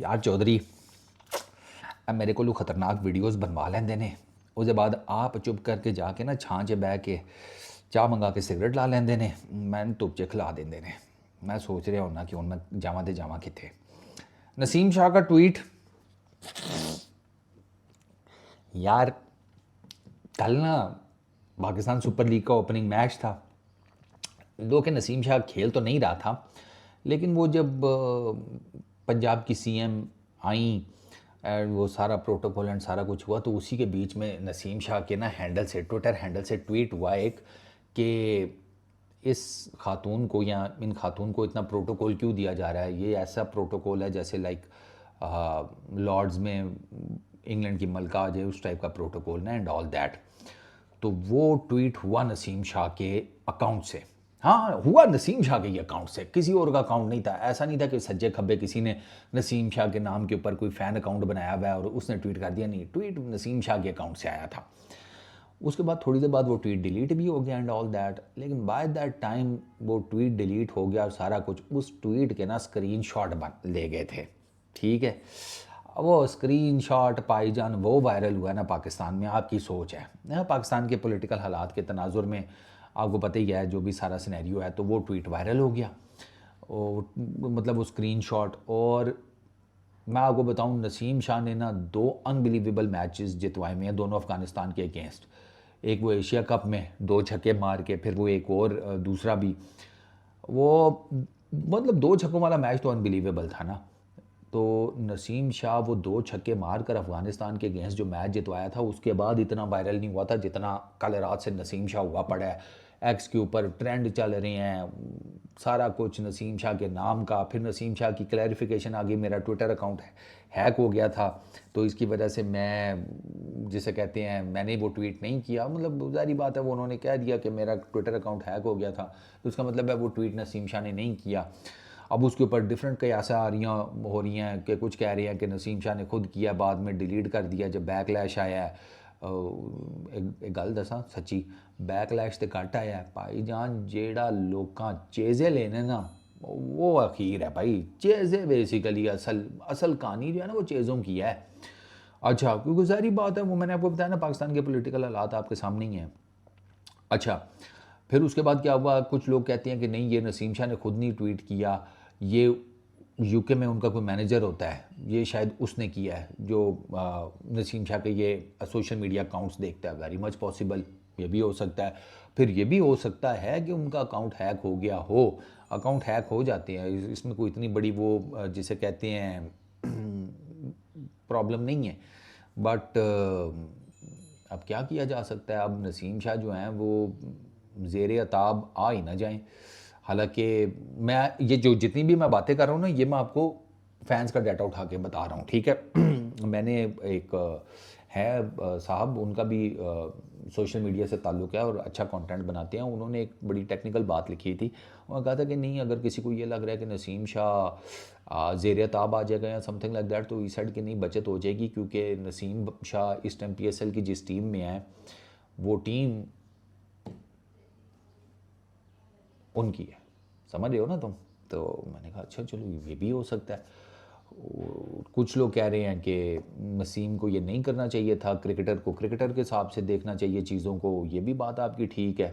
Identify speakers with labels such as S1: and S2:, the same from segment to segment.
S1: यार चौधरी, अब मेरे को खतरनाक वीडियोस बनवा लेंदे ने। उसके बाद आप चुप करके जाके ना छां च बह के चाह मंगा के सिगरेट ला लेंदे ने, मैंने धुप च खिला देंदे ने। मैं सोच रहा होना कि हुण मैं जावां ते जावां कित्थे। नसीम शाह का ट्वीट। यार कल ना पाकिस्तान सुपर लीग का ओपनिंग मैच था। दो के नसीम शाह खेल तो नहीं रहा था, लेकिन वो जब पंजाब की सीएम आई एंड वो सारा प्रोटोकॉल एंड सारा कुछ हुआ, तो उसी के बीच में नसीम शाह के ना हैंडल से, ट्विटर हैंडल से ट्वीट हुआ एक कि इस खातून को या इन खातून को इतना प्रोटोकॉल क्यों दिया जा रहा है। ये ऐसा प्रोटोकॉल है जैसे लाइक लॉर्ड्स में इंग्लैंड की मलका आ जाए, उस टाइप का प्रोटोकॉल ना, एंड ऑल दैट। तो वो ट्वीट हुआ नसीम शाह के अकाउंट से। हाँ, हुआ नसीम शाह के ही अकाउंट से, किसी और का अकाउंट नहीं था। ऐसा नहीं था कि सज्जे खब्बे किसी ने नसीम शाह के नाम के ऊपर कोई फ़ैन अकाउंट बनाया हुआ है और उसने ट्वीट कर दिया। नहीं, ट्वीट नसीम शाह के अकाउंट से आया था। उसके बाद थोड़ी देर बाद वो ट्वीट डिलीट भी हो गया एंड ऑल दैट। लेकिन बाय दैट टाइम वो ट्वीट डिलीट हो गया और सारा कुछ, उस ट्वीट के ना स्क्रीन शॉट ले गए थे। ठीक है, वो स्क्रीन शॉट भाईजान वो वायरल हुआ ना पाकिस्तान में। आपकी सोच है ना, पाकिस्तान के पॉलिटिकल हालात के तनाजुर में आपको पता ही है जो भी सारा सिनेरियो है, तो वो ट्वीट वायरल हो गया। और मतलब वो स्क्रीन शॉट। और मैं आपको बताऊं, नसीम शाह ने ना 2 अनबिलीवेबल मैचेस जितवाए हुए हैं, दोनों अफगानिस्तान के अगेंस्ट। एक वो एशिया कप में 2 छक्के मार के, फिर वो एक और दूसरा भी वो, मतलब 2 छक्कों वाला मैच तो अनबिलीवेबल था ना। तो नसीम शाह वो 2 छक्के मार कर अफगानिस्तान के अगेंस्ट जो मैच जितवाया था, उसके बाद इतना वायरल नहीं हुआ था जितना कल रात से नसीम शाह हुआ पड़ा है। एक्स के ऊपर ट्रेंड चल रहे हैं, सारा कुछ नसीम शाह के नाम का। फिर नसीम शाह की क्लैरिफिकेशन आ गई, मेरा ट्विटर अकाउंट हैक हो गया था, तो इसकी वजह से मैं, जिसे कहते हैं, मैंने वो ट्वीट नहीं किया। मतलब जारी बात है, वो उन्होंने कह दिया कि मेरा ट्विटर अकाउंट हैक हो गया था, तो उसका मतलब है वो ट्वीट नसीम शाह ने नहीं किया। अब उसके ऊपर डिफरेंट कयासा आ रही हो रही हैं कि कुछ कह रहे हैं कि नसीम शाह ने खुद किया, बाद में डिलीट कर दिया जब बैकलैश आया है। एक गल दसा सच्ची, बैकलैश तो घट आया है भाई जान, जेड़ा लोकां चेज़े लेने ना, वो अखीर है भाई। चेज़े बेसिकली असल असल कहानी जो है ना, वो चेज़ों की है। अच्छा, क्योंकि सारी बात है, वो मैंने आपको बताया ना, पाकिस्तान के पॉलिटिकल हालात आपके सामने ही हैं। अच्छा, फिर उसके बाद क्या हुआ, कुछ लोग कहते हैं कि नहीं, ये नसीम शाह ने खुद नहीं ट्वीट किया, ये यूके में उनका कोई मैनेजर होता है, ये शायद उसने किया है, जो नसीम शाह के ये सोशल मीडिया अकाउंट्स देखता है। वेरी मच पॉसिबल, ये भी हो सकता है। फिर ये भी हो सकता है कि उनका अकाउंट हैक हो गया हो। अकाउंट हैक हो जाते हैं, इसमें कोई इतनी बड़ी वो जिसे कहते हैं प्रॉब्लम नहीं है। बट अब क्या किया जा सकता है। अब नसीम शाह जो हैं वो ज़ेर अताब आ ही ना जाएं। हालांकि मैं ये जो जितनी भी मैं बातें कर रहा हूँ ना, ये मैं आपको फैंस का डाटा उठा के बता रहा हूँ, ठीक है। मैंने एक है साहब, उनका भी सोशल मीडिया से ताल्लुक़ है और अच्छा कंटेंट बनाते हैं। उन्होंने एक बड़ी टेक्निकल बात लिखी थी। उन्होंने कहा था कि नहीं, अगर किसी को ये लग रहा है कि नसीम शाह ज़ेर ताब आ जाएगा या समथिंग लाइक दैट, तो इस साइड की नहीं बचत हो जाएगी, क्योंकि नसीम शाह इस टाइम PSL की जिस टीम में है, वो टीम उनकी है। समझ रहे हो ना तुम? तो मैंने कहा अच्छा चलो, ये भी हो सकता है। कुछ लोग कह रहे हैं कि नसीम को ये नहीं करना चाहिए था, क्रिकेटर को क्रिकेटर के हिसाब से देखना चाहिए चीज़ों को। ये भी बात आपकी ठीक है।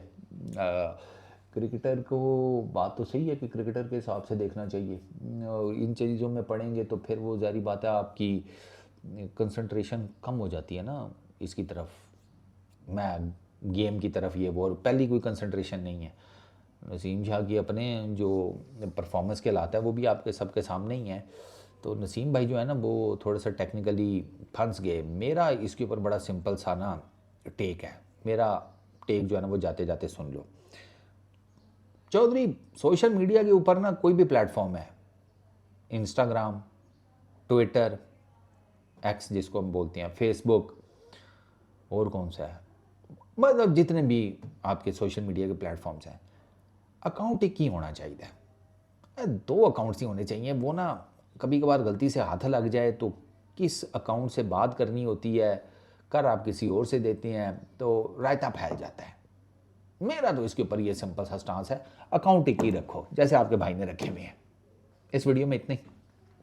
S1: क्रिकेटर को बात तो सही है कि क्रिकेटर के हिसाब से देखना चाहिए। इन चीज़ों में पढ़ेंगे तो फिर वो जारी बात है, आपकी कंसंट्रेशन कम हो जाती है ना इसकी तरफ, मैं गेम की तरफ, ये वो, और पहली कोई कंसंट्रेशन नहीं है। नसीम शाह की अपने जो परफॉर्मेंस के लाता है वो भी आपके सबके सामने ही है। तो नसीम भाई जो है ना, वो थोड़ा सा टेक्निकली फंस गए। मेरा इसके ऊपर बड़ा सिंपल सा ना टेक है। मेरा टेक जो है ना, वो जाते जाते सुन लो। चौधरी, सोशल मीडिया के ऊपर ना कोई भी प्लेटफॉर्म है, इंस्टाग्राम, ट्विटर, एक्स जिसको हम बोलते हैं, फेसबुक, और कौन सा है, मतलब जितने भी आपके सोशल मीडिया के प्लेटफॉर्म्स हैं, अकाउंट एक ही होना चाहिए। 2 अकाउंट्स ही होने चाहिए। वो ना कभी कभार गलती से हाथ लग जाए तो किस अकाउंट से बात करनी होती है, कर आप किसी और से देते हैं, तो रायता फैल जाता है। मेरा तो इसके ऊपर ये सिंपल सा स्टांस है, अकाउंट एक ही रखो जैसे आपके भाई ने रखे हुए हैं। इस वीडियो में इतने ही।